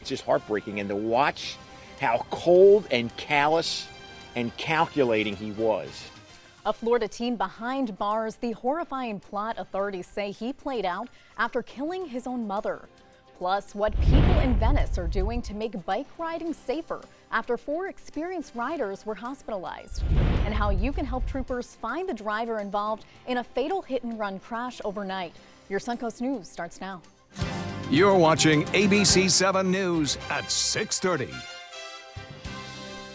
It's just heartbreaking, and to watch how cold and callous and calculating he was. A Florida teen behind bars, the horrifying plot authorities say he played out after killing his own mother. Plus, what people in Venice are doing to make bike riding safer after 4 experienced riders were hospitalized. And how you can help troopers find the driver involved in a fatal hit-and-run crash overnight. Your Suncoast News starts now. You're watching ABC 7 News at 6:30.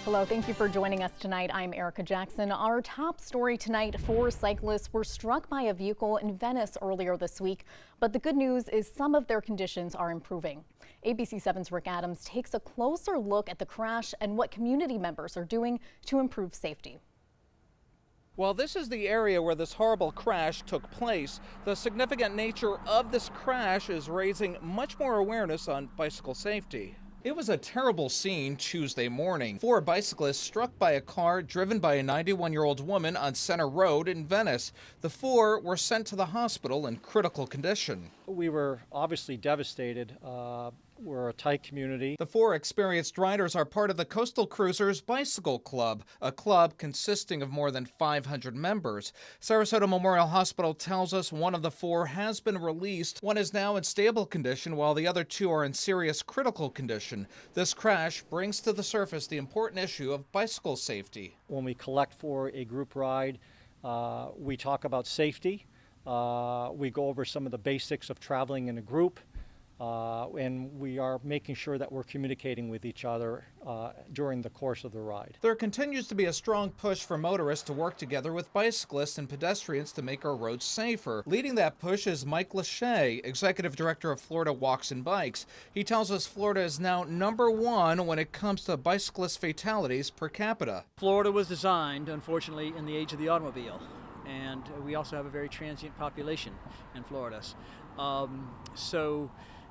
Hello, thank you for joining us tonight. I'm Erica Jackson. Our top story tonight: 4 cyclists were struck by a vehicle in Venice earlier this week, but the good news is some of their conditions are improving. ABC 7's Rick Adams takes a closer look at the crash and what community members are doing to improve safety. Well, this is the area where this horrible crash took place. The significant nature of this crash is raising much more awareness on bicycle safety. It was a terrible scene Tuesday morning. 4 bicyclists struck by a car driven by a 91-year-old woman on Center Road in Venice. The 4 were sent to the hospital in critical condition. We were obviously devastated. We're a tight community. The 4 experienced riders are part of the Coastal Cruisers Bicycle Club, a club consisting of more than 500 members. Sarasota Memorial Hospital tells us one of the 4 has been released. One is now in stable condition, while the other 2 are in serious critical condition. This crash brings to the surface the important issue of bicycle safety. When we collect for a group ride, we talk about safety. We go over some of the basics of traveling in a group. And we are making sure that we're communicating with each other during the course of the ride. There continues to be a strong push for motorists to work together with bicyclists and pedestrians to make our roads safer. Leading that push is Mike Lachey, Executive Director of Florida Walks and Bikes. He tells us Florida is now #1 when it comes to bicyclist fatalities per capita. Florida was designed, unfortunately, in the age of the automobile, and we also have a very transient population in Florida.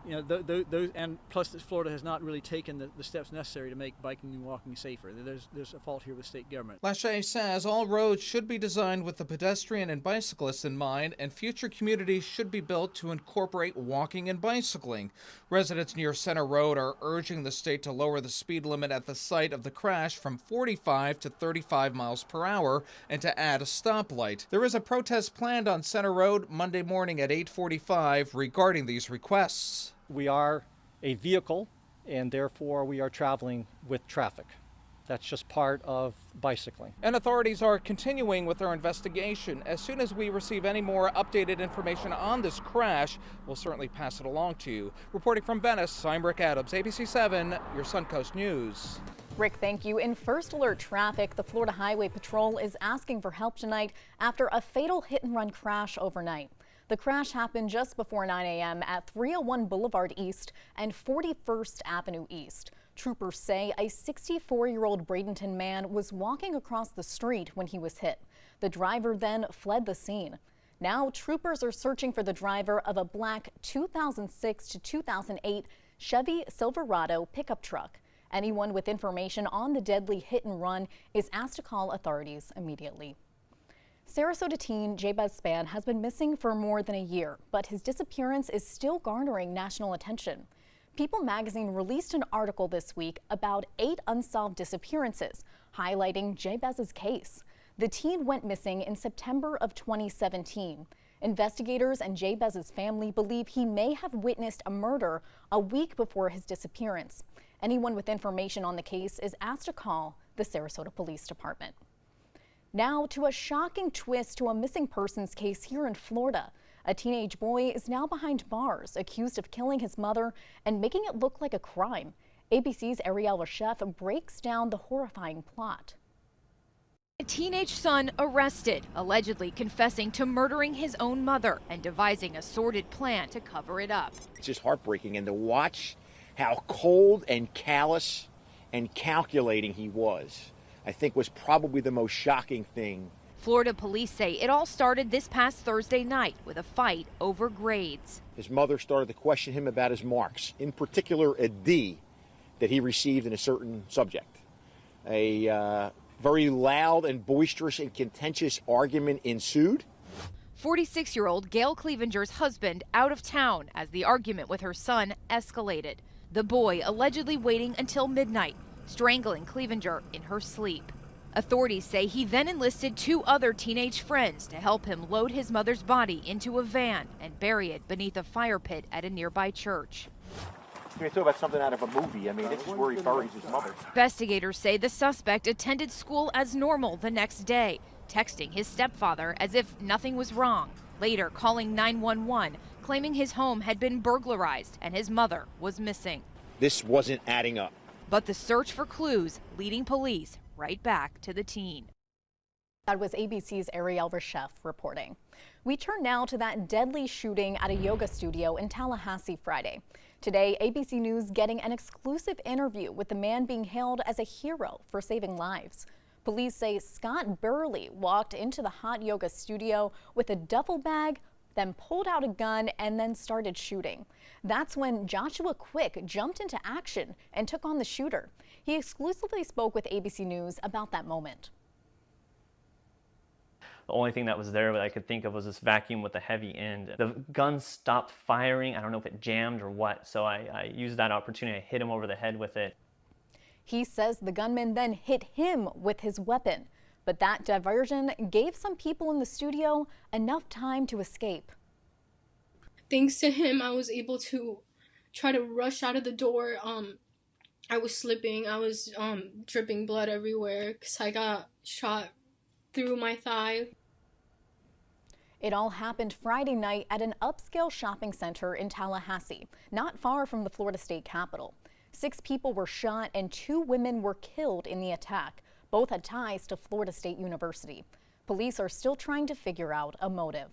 You know, those, and plus Florida has not really taken the steps necessary to make biking and walking safer. There's a fault here with state government. Lachey says all roads should be designed with the pedestrian and bicyclist in mind, and future communities should be built to incorporate walking and bicycling. Residents near Center Road are urging the state to lower the speed limit at the site of the crash from 45 to 35 miles per hour and to add a stoplight. There is a protest planned on Center Road Monday morning at 8:45 regarding these requests. We are a vehicle, and therefore we are traveling with traffic. That's just part of bicycling. And authorities are continuing with their investigation. As soon as we receive any more updated information on this crash, we'll certainly pass it along to you. Reporting from Venice, I'm Rick Adams, ABC 7, your Suncoast News. Rick, thank you. In first alert traffic, the Florida Highway Patrol is asking for help tonight after a fatal hit-and-run crash overnight. The crash happened just before 9 a.m. at 301 Boulevard East and 41st Avenue East. Troopers say a 64-year-old Bradenton man was walking across the street when he was hit. The driver then fled the scene. Now troopers are searching for the driver of a black 2006 to 2008 Chevy Silverado pickup truck. Anyone with information on the deadly hit and run is asked to call authorities immediately. Sarasota teen Jabez Spann has been missing for more than a year, but his disappearance is still garnering national attention. People magazine released an article this week about 8 unsolved disappearances, highlighting Jabez's case. The teen went missing in September of 2017. Investigators and Jabez's family believe he may have witnessed a murder a week before his disappearance. Anyone with information on the case is asked to call the Sarasota Police Department. Now to a shocking twist to a missing persons case here in Florida. A teenage boy is now behind bars, accused of killing his mother and making it look like a crime. ABC's Ariella Chef breaks down the horrifying plot. A teenage son arrested, allegedly confessing to murdering his own mother and devising a sordid plan to cover it up. It's just heartbreaking, and to watch how cold and callous and calculating he was, I think, was probably the most shocking thing. Florida police say it all started this past Thursday night with a fight over grades. His mother started to question him about his marks, in particular a D that he received in a certain subject. A very loud and boisterous and contentious argument ensued. 46-year-old Gail Cleavenger's husband out of town as the argument with her son escalated. The boy allegedly waiting until midnight, strangling Cleavenger in her sleep. Authorities say he then enlisted 2 other teenage friends to help him load his mother's body into a van and bury it beneath a fire pit at a nearby church. You talk about something out of a movie. I mean, this is where he buries his mother. Investigators say the suspect attended school as normal the next day, texting his stepfather as if nothing was wrong, later calling 911, claiming his home had been burglarized and his mother was missing. This wasn't adding up. But the search for clues leading police right back to the teen. That was ABC's Ariel Reshef reporting. We turn now to that deadly shooting at a yoga studio in Tallahassee Friday. Today, ABC News getting an exclusive interview with the man being hailed as a hero for saving lives. Police say Scott Burley walked into the hot yoga studio with a duffel bag, then pulled out a gun and then started shooting. That's when Joshua Quick jumped into action and took on the shooter. He exclusively spoke with ABC News about that moment. The only thing that was there that I could think of was this vacuum with a heavy end. The gun stopped firing. I don't know if it jammed or what, so I used that opportunity. I hit him over the head with it. He says the gunman then hit him with his weapon, but that diversion gave some people in the studio enough time to escape. Thanks to him, I was able to try to rush out of the door. I was slipping. I was dripping blood everywhere because I got shot through my thigh. It all happened Friday night at an upscale shopping center in Tallahassee, not far from the Florida State Capitol. 6 people were shot and 2 women were killed in the attack. Both had ties to Florida State University. Police are still trying to figure out a motive.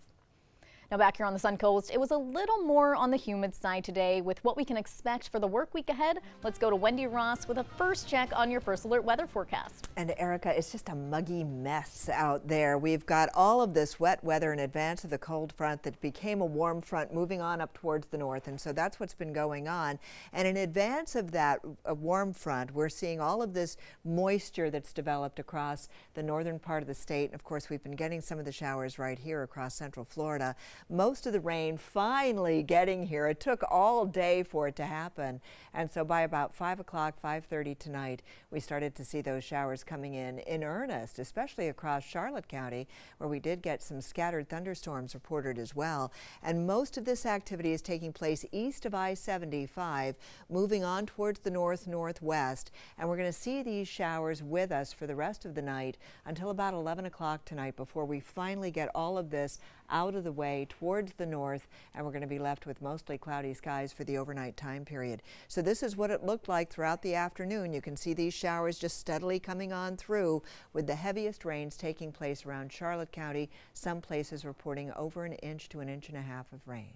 Now back here on the Sun Coast, it was a little more on the humid side today with what we can expect for the work week ahead. Let's go to Wendy Ross with a first check on your First Alert weather forecast. And Erica, it's just a muggy mess out there. We've got all of this wet weather in advance of the cold front that became a warm front moving on up towards the north. And so that's what's been going on. And in advance of that warm front, we're seeing all of this moisture that's developed across the northern part of the state. And of course, we've been getting some of the showers right here across central Florida. Most of the rain finally getting here. It took all day for it to happen. And so by about 5 o'clock, 5:30 tonight, we started to see those showers coming in earnest, especially across Charlotte County, where we did get some scattered thunderstorms reported as well. And most of this activity is taking place east of I-75, moving on towards the north-northwest. And we're going to see these showers with us for the rest of the night until about 11 o'clock tonight before we finally get all of this out of the way towards the north, and we're going to be left with mostly cloudy skies for the overnight time period. So this is what it looked like throughout the afternoon. You can see these showers just steadily coming on through, with the heaviest rains taking place around Charlotte County, some places reporting over 1 inch to 1.5 inches of rain.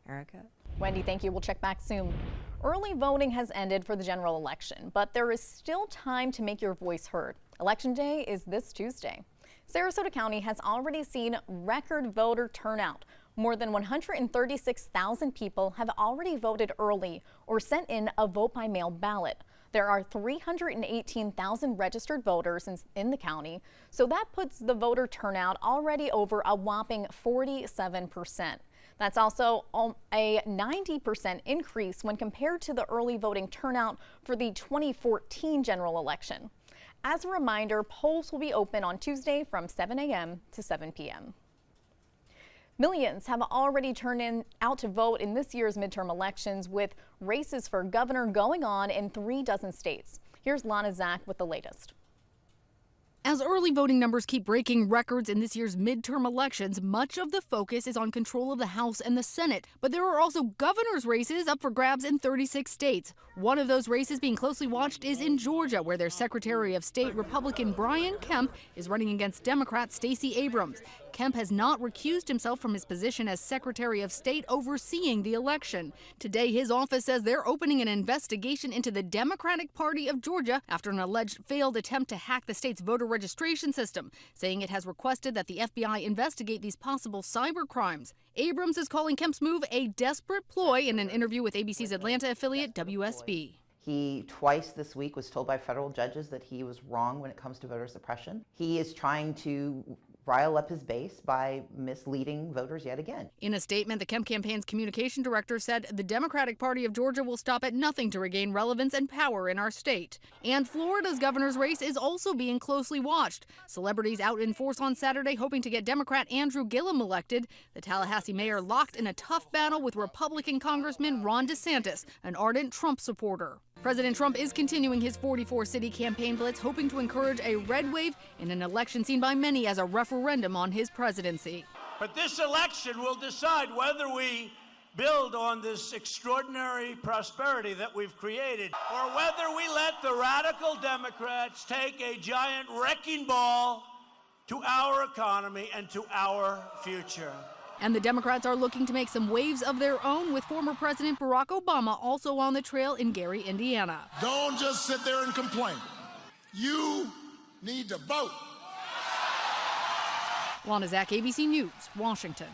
Erica? Wendy, thank you. We'll check back soon. Early voting has ended for the general election, but there is still time to make your voice heard. Election Day is this Tuesday. Sarasota County has already seen record voter turnout. More than 136,000 people have already voted early or sent in a vote-by-mail ballot. There are 318,000 registered voters in the county, so that puts the voter turnout already over a whopping 47%. That's also a 90% increase when compared to the early voting turnout for the 2014 general election. As a reminder, polls will be open on Tuesday from 7 a.m. to 7 p.m. Millions have already turned out to vote in this year's midterm elections, with races for governor going on in 3 dozen states. Here's Lana Zach with the latest. As early voting numbers keep breaking records in this year's midterm elections, much of the focus is on control of the House and the Senate. But there are also governor's races up for grabs in 36 states. One of those races being closely watched is in Georgia, where their Secretary of State, Republican Brian Kemp, is running against Democrat Stacey Abrams. Kemp has not recused himself from his position as Secretary of State overseeing the election. Today, his office says they're opening an investigation into the Democratic Party of Georgia after an alleged failed attempt to hack the state's voter registration system, saying it has requested that the FBI investigate these possible cyber crimes. Abrams is calling Kemp's move a desperate ploy in an interview with ABC's Atlanta affiliate WSB. He twice this week was told by federal judges that he was wrong when it comes to voter suppression. He is trying to rile up his base by misleading voters yet again. In a statement, the Kemp campaign's communication director said the Democratic Party of Georgia will stop at nothing to regain relevance and power in our state. And Florida's governor's race is also being closely watched. Celebrities out in force on Saturday hoping to get Democrat Andrew Gillum elected. The Tallahassee mayor locked in a tough battle with Republican Congressman Ron DeSantis, an ardent Trump supporter. President Trump is continuing his 44-city campaign blitz, hoping to encourage a red wave in an election seen by many as a referendum on his presidency. But this election will decide whether we build on this extraordinary prosperity that we've created, or whether we let the radical Democrats take a giant wrecking ball to our economy and to our future. And the Democrats are looking to make some waves of their own, with former President Barack Obama also on the trail in Gary, Indiana. Don't just sit there and complain. You need to vote. Lana Zak, ABC News, Washington.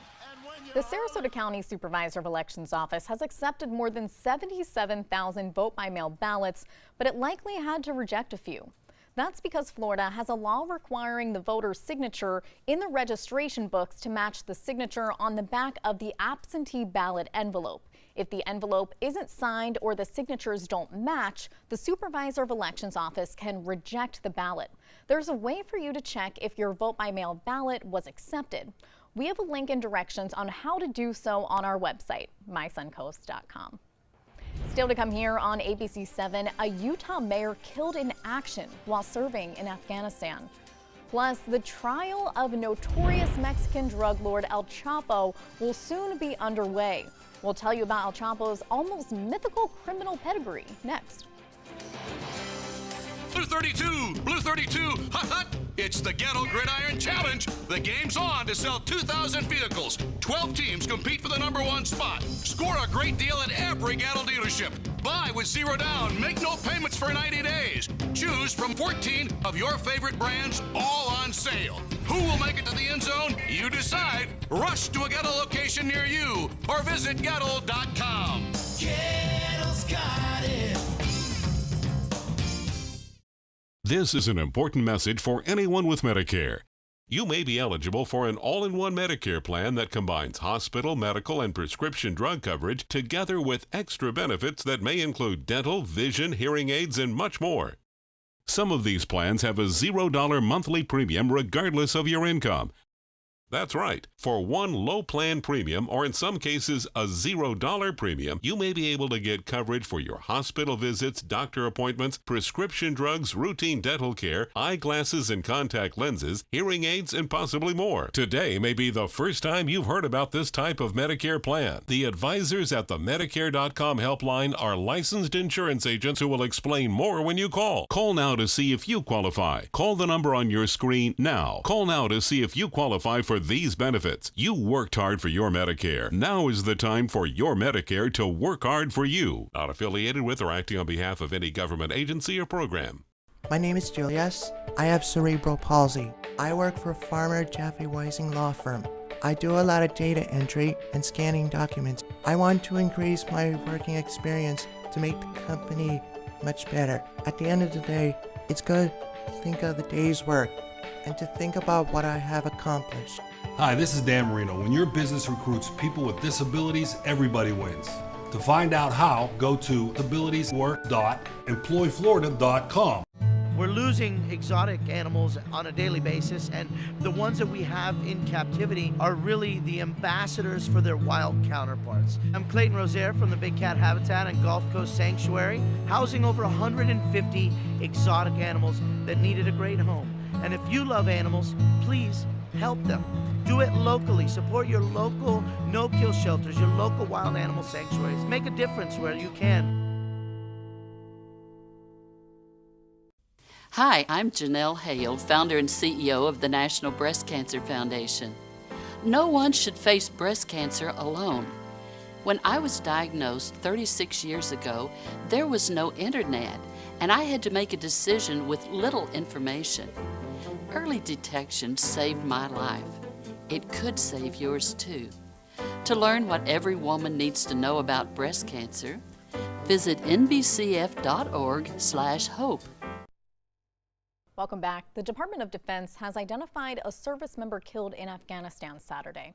The Sarasota County Supervisor of Elections Office has accepted more than 77,000 vote-by-mail ballots, but it likely had to reject a few. That's because Florida has a law requiring the voter's signature in the registration books to match the signature on the back of the absentee ballot envelope. If the envelope isn't signed or the signatures don't match, the Supervisor of Elections Office can reject the ballot. There's a way for you to check if your vote-by-mail ballot was accepted. We have a link and directions on how to do so on our website, mysuncoast.com. Still to come here on ABC 7, a Utah mayor killed in action while serving in Afghanistan. Plus, the trial of notorious Mexican drug lord El Chapo will soon be underway. We'll tell you about El Chapo's almost mythical criminal pedigree next. Blue 32, Blue 32, hot, hot. It's the Gatto Gridiron Challenge. The game's on to sell 2,000 vehicles. 12 teams compete for the #1 spot. Score a great deal at every Gatto dealership. Buy with 0 down. Make no payments for 90 days. Choose from 14 of your favorite brands, all on sale. Who will make it to the end zone? You decide. Rush to a Gatto location near you or visit Gatto.com. Gatto's got it. This is an important message for anyone with Medicare. You may be eligible for an all-in-one Medicare plan that combines hospital, medical, and prescription drug coverage together with extra benefits that may include dental, vision, hearing aids, and much more. Some of these plans have a $0 monthly premium regardless of your income. That's right. For one low plan premium, or in some cases a $0 premium, you may be able to get coverage for your hospital visits, doctor appointments, prescription drugs, routine dental care, eyeglasses and contact lenses, hearing aids, and possibly more. Today may be the first time you've heard about this type of Medicare plan. The advisors at the Medicare.com helpline are licensed insurance agents who will explain more when you call. Call now to see if you qualify. Call the number on your screen now. Call now to see if you qualify for these benefits. You worked hard for your Medicare. Now is the time for your Medicare to work hard for you. Not affiliated with or acting on behalf of any government agency or program. My name is Julius. I have cerebral palsy. I work for Farmer Jeffrey Weising Law Firm. I do a lot of data entry and scanning documents. I want to increase my working experience to make the company much better. At the end of the day, it's good to think of the day's work and to think about what I have accomplished. Hi, this is Dan Marino. When your business recruits people with disabilities, everybody wins. To find out how, go to abilitieswork.employflorida.com. We're losing exotic animals on a daily basis, and the ones that we have in captivity are really the ambassadors for their wild counterparts. I'm Clayton Rozier from the Big Cat Habitat and Gulf Coast Sanctuary, housing over 150 exotic animals that needed a great home. And if you love animals, please help them. Do it locally. Support your local no-kill shelters, your local wild animal sanctuaries. Make a difference where you can. Hi, I'm Janelle Hale, founder and CEO of the National Breast Cancer Foundation. No one should face breast cancer alone. When I was diagnosed 36 years ago, there was no internet, and I had to make a decision with little information. Early detection saved my life. It could save yours too. To learn what every woman needs to know about breast cancer, visit nbcf.org/hope. Welcome back. The Department of Defense has identified a service member killed in Afghanistan Saturday.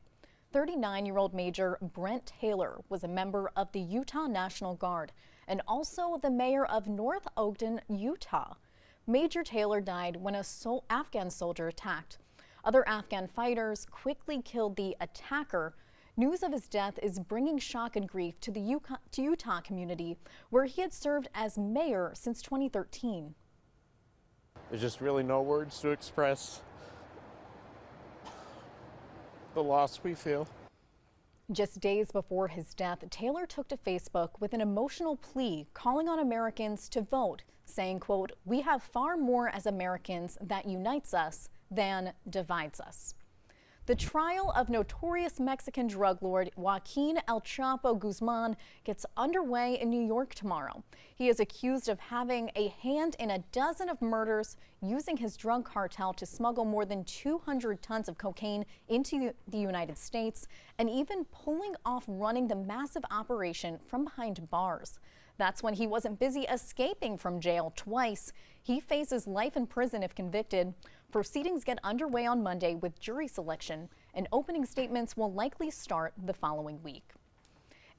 39-year-old Major Brent Taylor was a member of the Utah National Guard and also the mayor of North Ogden, Utah. Major Taylor died when a Afghan soldier attacked. Other Afghan fighters quickly killed the attacker. News of his death is bringing shock and grief to the Utah community, where he had served as mayor since 2013. There's just really no words to express the loss we feel. Just days before his death, Taylor took to Facebook with an emotional plea calling on Americans to vote, saying, quote, "We have far more as Americans that unites us than divides us." The trial of notorious Mexican drug lord Joaquin El Chapo Guzman gets underway in New York tomorrow. He is accused of having a hand in a dozen of murders, using his drug cartel to smuggle more than 200 tons of cocaine into the United States, and even pulling off running the massive operation from behind bars. That's when he wasn't busy escaping from jail twice. He faces life in prison if convicted. Proceedings get underway on Monday with jury selection, and opening statements will likely start the following week.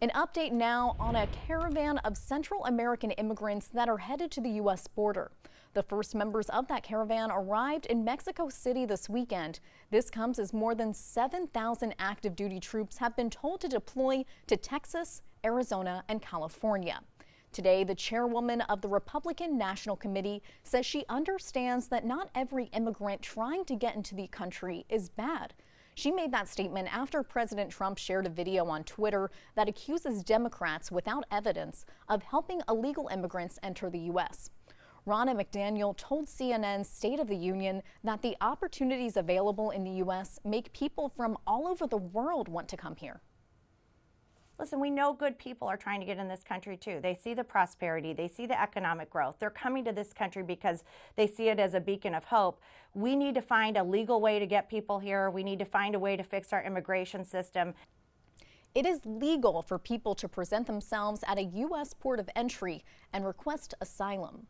An update now on a caravan of Central American immigrants that are headed to the U.S. border. The first members of that caravan arrived in Mexico City this weekend. This comes as more than 7,000 active duty troops have been told to deploy to Texas, Arizona, and California. Today, the chairwoman of the Republican National Committee says she understands that not every immigrant trying to get into the country is bad. She made that statement after President Trump shared a video on Twitter that accuses Democrats without evidence of helping illegal immigrants enter the U.S. Ronna McDaniel told CNN's State of the Union that the opportunities available in the U.S. make people from all over the world want to come here. Listen, we know good people are trying to get in this country too. They see the prosperity, they see the economic growth. They're coming to this country because they see it as a beacon of hope. We need to find a legal way to get people here. We need to find a way to fix our immigration system. It is legal for people to present themselves at a U.S. port of entry and request asylum.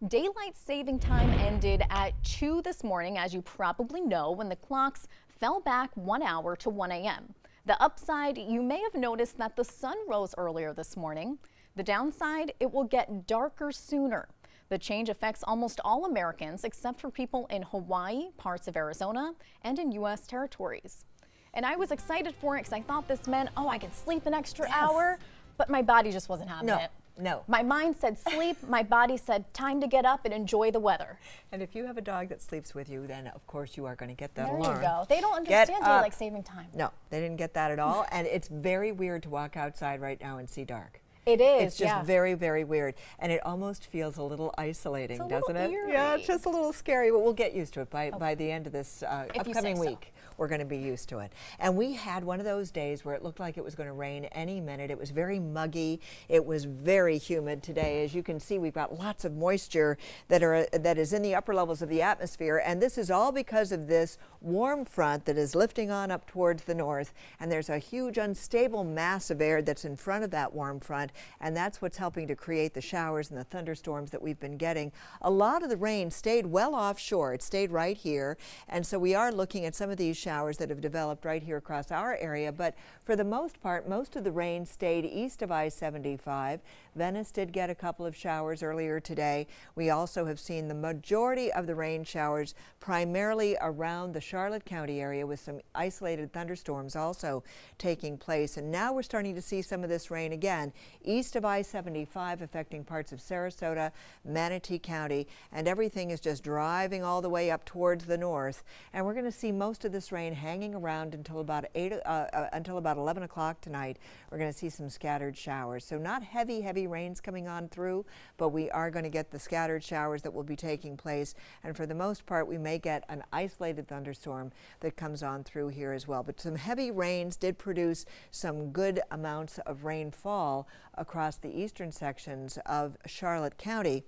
Daylight saving time ended at 2 this morning, as you probably know, when the clocks fell back 1 hour to 1 a.m. The upside, you may have noticed that the sun rose earlier this morning. The downside, it will get darker sooner. The change affects almost all Americans except for people in Hawaii, parts of Arizona, and in U.S. territories. And I was excited for it because I thought this meant, oh, I could sleep an extra hour, but my body just wasn't having it. No. My mind said sleep, my body said time to get up and enjoy the weather. And if you have a dog that sleeps with you, then of course you are going to get that there alarm. There you go. They don't understand daylight saving time. No, they didn't get that at all. And it's very weird to walk outside right now and see dark. It is, It's just very, very weird. And it almost feels a little isolating, doesn't it? Eerie. Yeah, it's just a little scary, but we'll get used to it by the end of this upcoming week. We're going to be used to it. And we had one of those days where it looked like it was going to rain any minute. It was very muggy. It was very humid today. As you can see, we've got lots of moisture that is in the upper levels of the atmosphere. And this is all because of this warm front that is lifting on up towards the north. And there's a huge unstable mass of air that's in front of that warm front. And that's what's helping to create the showers and the thunderstorms that we've been getting. A lot of the rain stayed well offshore. It stayed right here. And so we are looking at some of these showers that have developed right here across our area. But for the most part, most of the rain stayed east of I-75. Venice did get a couple of showers earlier today. We also have seen the majority of the rain showers primarily around the Charlotte County area, with some isolated thunderstorms also taking place. And now we're starting to see some of this rain again east of I-75, affecting parts of Sarasota, Manatee County, and everything is just driving all the way up towards the north. And we're going to see most of this rain hanging around until about 11 o'clock tonight. We're going to see some scattered showers. So not heavy rains coming on through, but we are going to get the scattered showers that will be taking place. And for the most part, we may get an isolated thunderstorm that comes on through here as well. But some heavy rains did produce some good amounts of rainfall across the eastern sections of Charlotte County.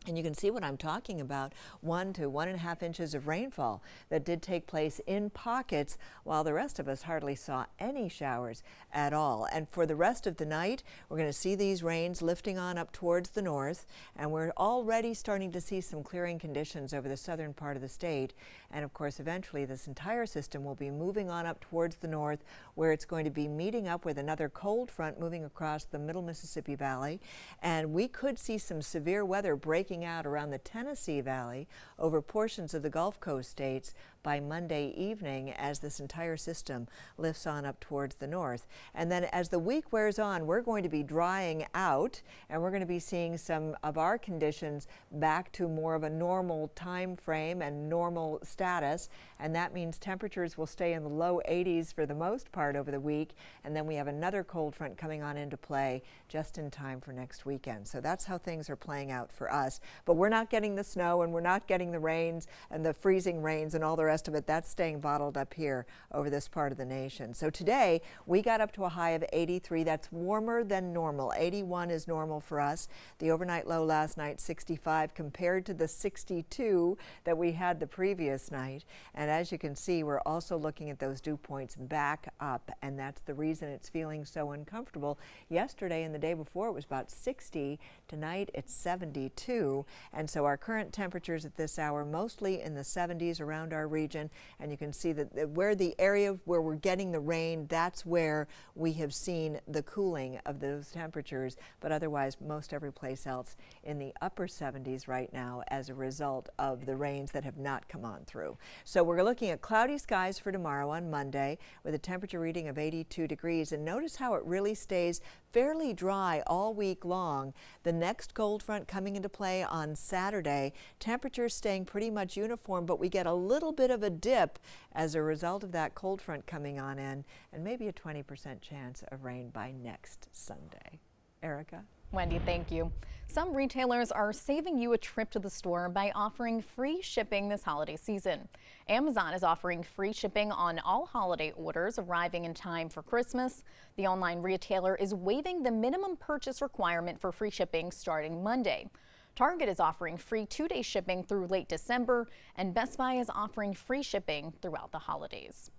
And you can see what I'm talking about, 1 to 1.5 inches of rainfall that did take place in pockets, while the rest of us hardly saw any showers at all. And for the rest of the night, we're going to see these rains lifting on up towards the north, and we're already starting to see some clearing conditions over the southern part of the state. And of course, eventually this entire system will be moving on up towards the north, where it's going to be meeting up with another cold front moving across the middle Mississippi Valley. And we could see some severe weather breaking out around the Tennessee Valley over portions of the Gulf Coast states by Monday evening as this entire system lifts on up towards the north. And then as the week wears on, we're going to be drying out, and we're going to be seeing some of our conditions back to more of a normal time frame and normal status. And that means temperatures will stay in the low 80s for the most part over the week. And then we have another cold front coming on into play just in time for next weekend. So that's how things are playing out for us. But we're not getting the snow, and we're not getting the rains and the freezing rains and all the rest of it. That's staying bottled up here over this part of the nation. So today we got up to a high of 83. That's warmer than normal. 81 is normal for us. The overnight low last night, 65, compared to the 62 that we had the previous night. And as you can see, we're also looking at those dew points back up, and that's the reason it's feeling so uncomfortable. Yesterday and the day before it was about 60. Tonight it's 72. And so our current temperatures at this hour mostly in the 70s around our region. And you can see that where the area where we're getting the rain, that's where we have seen the cooling of those temperatures. But otherwise, most every place else in the upper 70s right now as a result of the rains that have not come on through. So we're looking at cloudy skies for tomorrow on Monday with a temperature reading of 82 degrees. And notice how it really stays fairly dry all week long. The next cold front coming into play on Saturday, temperatures staying pretty much uniform, but we get a little bit of a dip as a result of that cold front coming on in, and maybe a 20% chance of rain by next Sunday. Erica? Wendy, thank you. Some retailers are saving you a trip to the store by offering free shipping this holiday season. Amazon is offering free shipping on all holiday orders arriving in time for Christmas. The online retailer is waiving the minimum purchase requirement for free shipping starting Monday. Target is offering free 2-day shipping through late December, and Best Buy is offering free shipping throughout the holidays.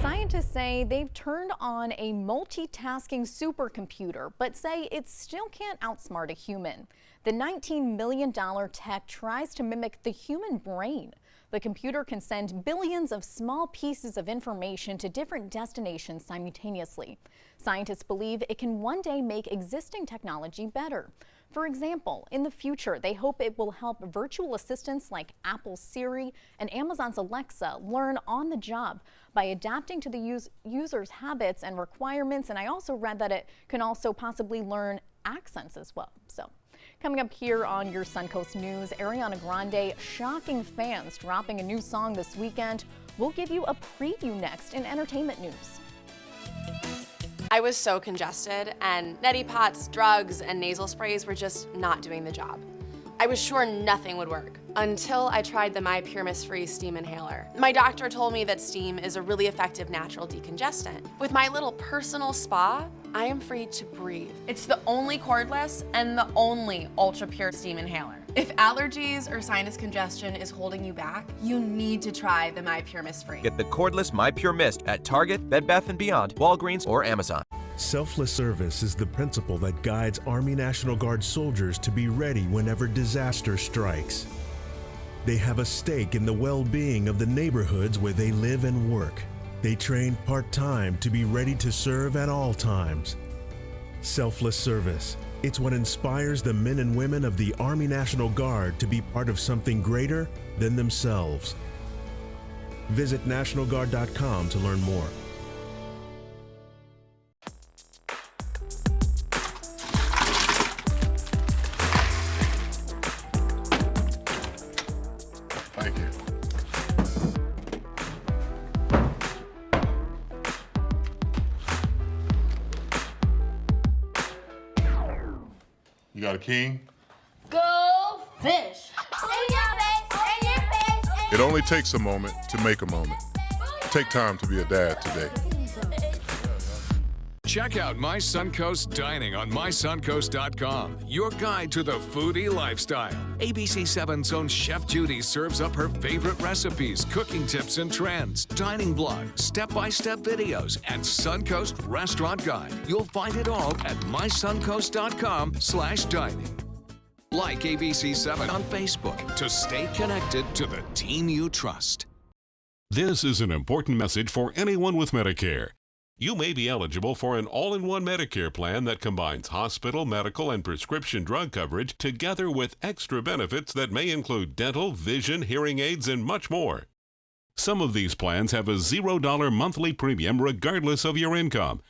Scientists say they've turned on a multitasking supercomputer, but say it still can't outsmart a human. The $19 million tech tries to mimic the human brain. The computer can send billions of small pieces of information to different destinations simultaneously. Scientists believe it can one day make existing technology better. For example, in the future, they hope it will help virtual assistants like Apple's Siri and Amazon's Alexa learn on the job by adapting to the user's habits and requirements. And I also read that it can also possibly learn accents as well. So, coming up here on your Suncoast News, Ariana Grande shocking fans dropping a new song this weekend. We'll give you a preview next in entertainment news. I was so congested, and neti pots, drugs, and nasal sprays were just not doing the job. I was sure nothing would work until I tried the My Pure Mist Free Steam Inhaler. My doctor told me that steam is a really effective natural decongestant. With my little personal spa, I am free to breathe. It's the only cordless and the only ultra pure steam inhaler. If allergies or sinus congestion is holding you back, you need to try the My Pure Mist Free. Get the cordless My Pure Mist at Target, Bed Bath & Beyond, Walgreens, or Amazon. Selfless service is the principle that guides Army National Guard soldiers to be ready whenever disaster strikes. They have a stake in the well-being of the neighborhoods where they live and work. They train part-time to be ready to serve at all times. Selfless service. It's what inspires the men and women of the Army National Guard to be part of something greater than themselves. Visit NationalGuard.com to learn more. Thank you. You got a king? Go fish! It only takes a moment to make a moment. Take time to be a dad today. Check out My Suncoast Dining on mysuncoast.com, your guide to the foodie lifestyle. ABC7's own Chef Judy serves up her favorite recipes, cooking tips and trends, dining blogs, step-by-step videos, and Suncoast Restaurant Guide. You'll find it all at mysuncoast.com/dining. Like ABC7 on Facebook to stay connected to the team you trust. This is an important message for anyone with Medicare. You may be eligible for an all-in-one Medicare plan that combines hospital, medical, and prescription drug coverage together with extra benefits that may include dental, vision, hearing aids, and much more. Some of these plans have a $0 monthly premium regardless of your income.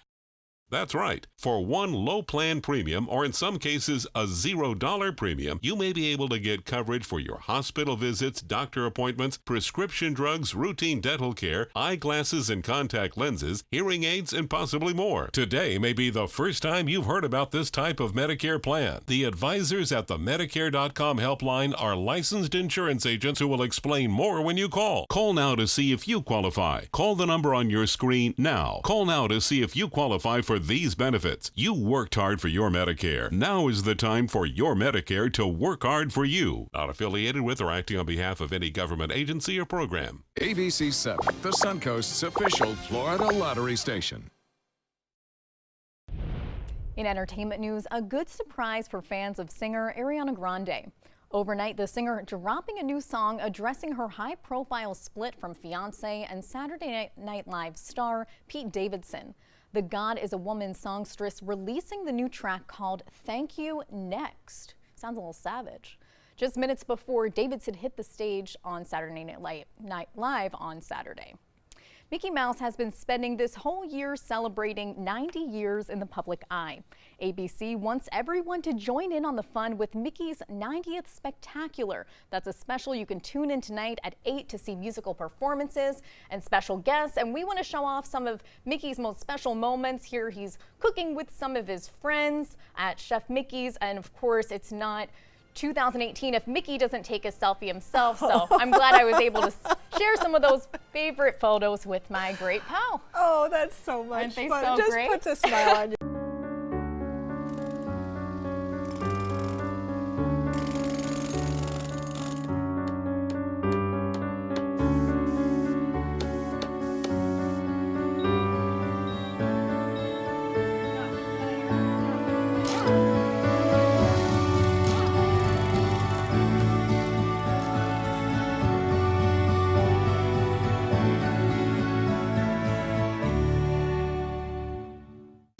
That's right. For one low plan premium, or in some cases a $0 premium, you may be able to get coverage for your hospital visits, doctor appointments, prescription drugs, routine dental care, eyeglasses and contact lenses, hearing aids, and possibly more. Today may be the first time you've heard about this type of Medicare plan. The advisors at the Medicare.com helpline are licensed insurance agents who will explain more when you call. Call now to see if you qualify. Call the number on your screen now. Call now to see if you qualify for these benefits. You worked hard for your Medicare. Now is the time for your Medicare to work hard for you. Not affiliated with or acting on behalf of any government agency or program. ABC7, the Suncoast's official Florida lottery station. In entertainment news, a good surprise for fans of singer Ariana Grande. Overnight, the singer dropping a new song addressing her high-profile split from fiancé and Saturday Night Live star Pete Davidson. The God is a Woman songstress releasing the new track called Thank You Next. Sounds a little savage. Just minutes before Davidson hit the stage on Saturday Night Live on Saturday. Mickey Mouse has been spending this whole year celebrating 90 years in the public eye. ABC wants everyone to join in on the fun with Mickey's 90th Spectacular. That's a special you can tune in tonight at 8 to see musical performances and special guests. And we want to show off some of Mickey's most special moments. Here he's cooking with some of his friends at Chef Mickey's. And of course, it's not 2018 if Mickey doesn't take a selfie himself, so I'm glad I was able to share some of those favorite photos with my great pal. Oh, that's so much Aren't they fun. so Just great? puts a smile on you.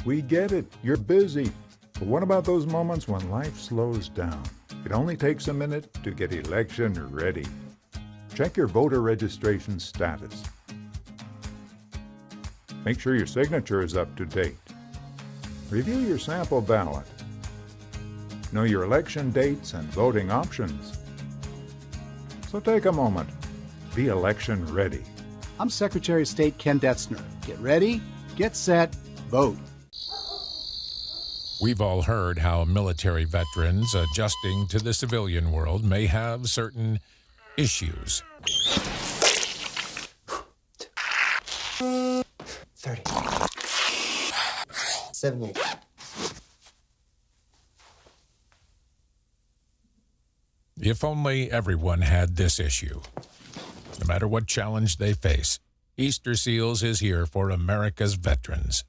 We get it, you're busy. But what about those moments when life slows down? It only takes a minute to get election ready. Check your voter registration status. Make sure your signature is up to date. Review your sample ballot. Know your election dates and voting options. So take a moment. Be election ready. I'm Secretary of State Ken Detzner. Get ready, get set, vote. We've all heard how military veterans adjusting to the civilian world may have certain issues. 30. 78. If only everyone had this issue. No matter what challenge they face, Easter Seals is here for America's veterans.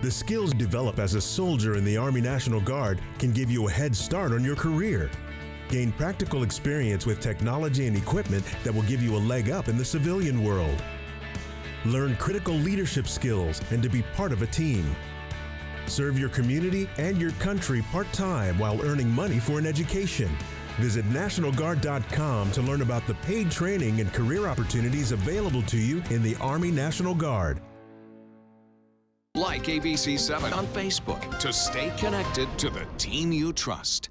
The skills developed as a soldier in the Army National Guard can give you a head start on your career. Gain practical experience with technology and equipment that will give you a leg up in the civilian world. Learn critical leadership skills and to be part of a team. Serve your community and your country part-time while earning money for an education. Visit NationalGuard.com to learn about the paid training and career opportunities available to you in the Army National Guard. Like ABC7 on Facebook to stay connected to the team you trust.